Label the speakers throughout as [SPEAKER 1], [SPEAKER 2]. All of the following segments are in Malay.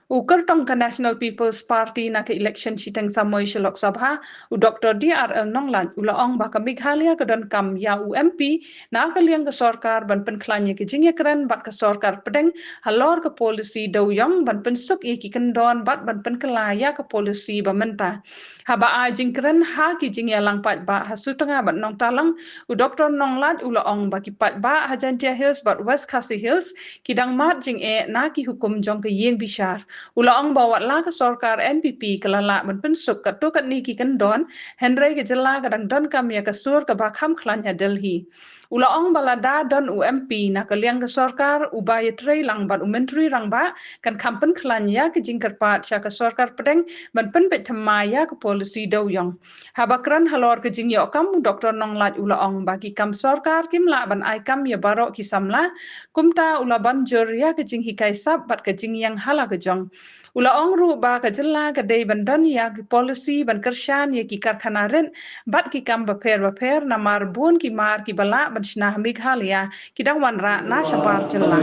[SPEAKER 1] Uker tongka National People's Party na ke election chiteng Samoy Lok Sabha u Dr. DRL Nonglan ulaong baka Meghalaya kedon kam ya UMP na kaliang ke sorkar ban penklanya ke jingya keren bat ke sorkar pedeng halor ke polisi dawyong ban pensuk iki kendon bat ban penkelaya ke polisi bamenta. Haba a jing keren ha ki jingya lang pat ba hasu tengah bat nong talang u Dr. Nonglan ulaong baki pat ba Hajantia Hills bat West Khasi Hills kidang mat jing na ki hukum jong ke yeng bishar. Ulaong bawa la ke sorkar NPP kelala menpensuk ke tukat niki kendon Henry ke jela kadang don kam ya ke sur ke bakham klanya Delhi. Ulaong balada don UMP na kaliang ke sorkar ubaya trei lang ban umentri rang ba kan kampen klanya ke jingkar pat sya ke sorkar pedeng ban pen pet temaya ke polisi dawyong. Habakran halor ke jing yok kam Dr. Nonglat ulaong bagi kam sorkar kim la ban ai kam ya barok kisamla kumta ulaban jur ya ke jing hikai sab bat ke jing yang hala ke jong. Ulaong ru ba ke jela ke dei bandan ya ki polisi ban kershan ya ki karkhana ren bat ki kam baper namar bun ki mar ki bala ban shnah Meghalaya ki dang wan ra na shabar jela.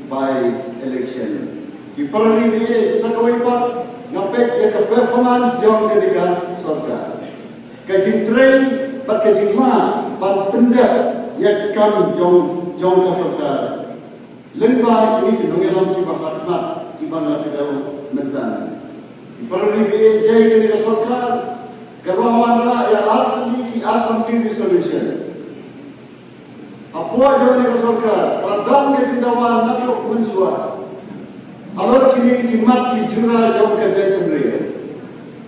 [SPEAKER 2] By election. Di perli dia sakawai pak ngapek ya ke performance jong ketika sorga. Kaji train pak kaji ma ban pendak ya kam jong ke sorga. Lengkap ini dinongelam di bakat mat di bangla kedau mentan. Di perli dia jadi ketika sorga kerwawan ra ya asli asam tinggi solution. Apa yang dilakukan? Pradam ketindawan nato mensua. Alor kini dimat di jura jauh ke jaya mereka.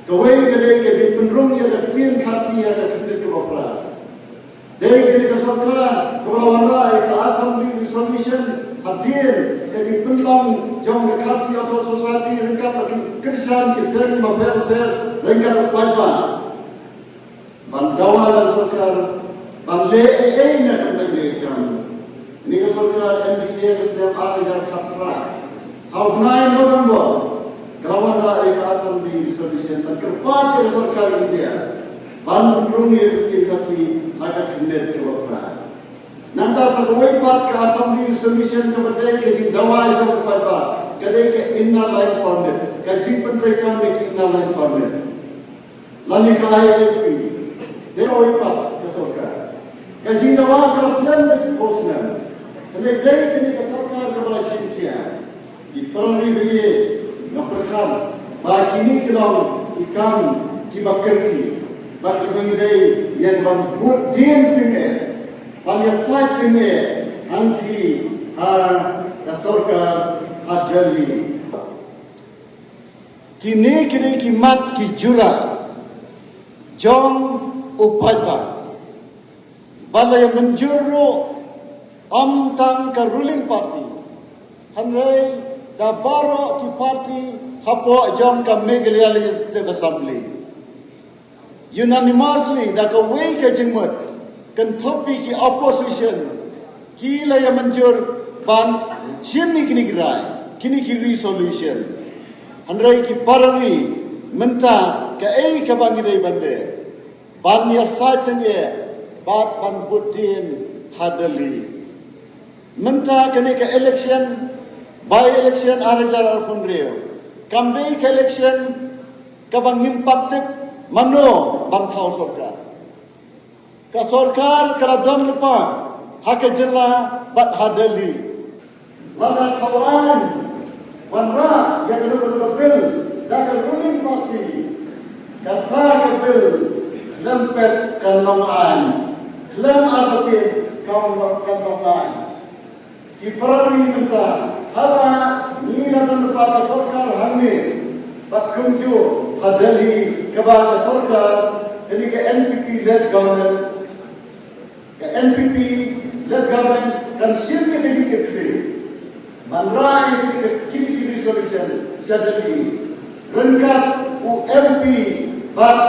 [SPEAKER 2] Kawai kedai ke penrung ya ketin kasih ya ketin kebapra. Dari kini kesorkan kebalawan rai ke asam di solution hadir ke penlong jauh ke kasih atau society lengkap bagi kerjaan kesen mafer lengkap wajib. Bandawan dan sorkan Bangla ini nak menjadikan ini kesorkan NPA setiap hari yang khatra. Tahun 9 November, kawan rakyat asam di solution dan kepada kesorkan India, bandung irikasi agak hendak terwakil. Nanti sesuai part ke asam di solution kepada keji dawai yang kepada kedai ke inna line permit, keji penterikan ke inna line permit. Lalu ke IFP, dia part kesorkan. Kaji dawa keraslan di posnya. Kena jadi kini kesorkan kepada Cynthia. Di perli beri ngaperkan. Bagi ini kelam ikan kibakerki. Bagi mengirai yang membuat diam tinggal. Banyak slide tinggal. Anti kesorkan adali. Kini kimat kijura. Jong upaipa. Bala yang menjuru tang ke ruling party. Hanrai da baro ki party hapo jam ke Meghalaya State Assembly. Unanimously da ka way ke jengmat kan topi ki opposition kila yang menjur ban chini kini gerai kini ki resolution. Hanrai ki parari menta ke ke bangi dai bande. Ban ya saatnya Bat pan Buddin hadali. Menta kini ke election, by election arajar pun rio. Kambi ke election, kabang impaktif mano bantau sorkar. Ka sorkar keradon lupa hak jela bat hadali. Lada kawan, wanra yang betul bil, dah ruling party, kata bil, lempet kalongan. Dalam arti kaum kantongan. Di perli minta hala ni dan pada sorkar hamil. Bat kunju hadali kepada sorkar ini ke NPP led government. Ke NPP led government dan siapa yang dikepli. Manrai kini resolution sadali. Rengkat UMP bat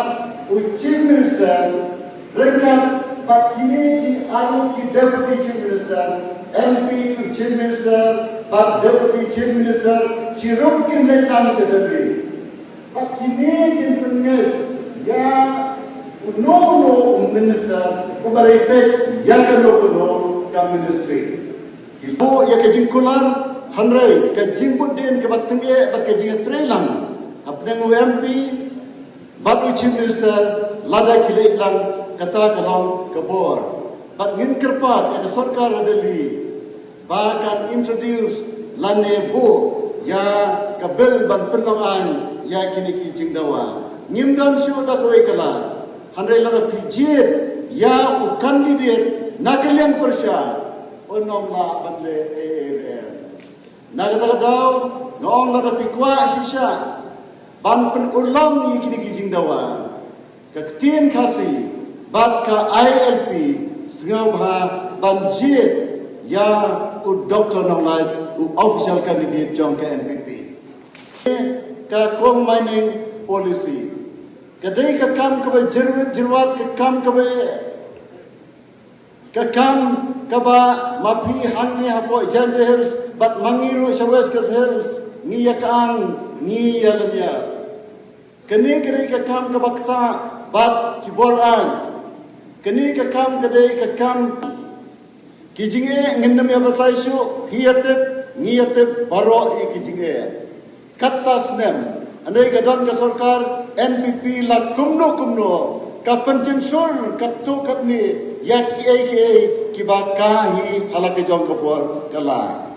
[SPEAKER 2] Chief Minister rengkat But kini anu ki Deputy Chief Minister, MP Chief Minister, but Deputy Chief Minister, sirup kin lekan sedari. But kini kin pengen ya no minister kubaripet ya kalau kuno ka ministry. Ibu ya kejingkulan hanrai ke jimbut din ke batenge bat ke jingat trelang apneng UMP bat chief minister lada kilek lang kata kalong kebor bat ngin kerpat ada sarkar Delhi bahkan introduce lane bu ya kabel ban penongan ya kini ki jingdawa ngimdan syu da koi kala hanrai lara pijir ya u candidate nakalian persya onong la badle nagadagaw noong natapikwa sisya ban penulang ikini gijing dawa kaktin kasi bat ka ILP sengaw ha ban jit ya u doktor nonglai u official candidate jong ke NPP ka coal mining policy kadai ka kam ka jirwat ka kam ka ba mapi hangi hapo jande hills bat mangiru sawes ke hills ni yakang ni yalamya kene kene ka kam ka bakta bat kiboran kene ka kam kadai ka kam kijinge ngindam ya batai syu hiyatep ngiyatep baro kijinge katas nem andai gadan ka sarkar NPP la kumno ka penjensur katu katni ya ki bakahi halake jong kapor kala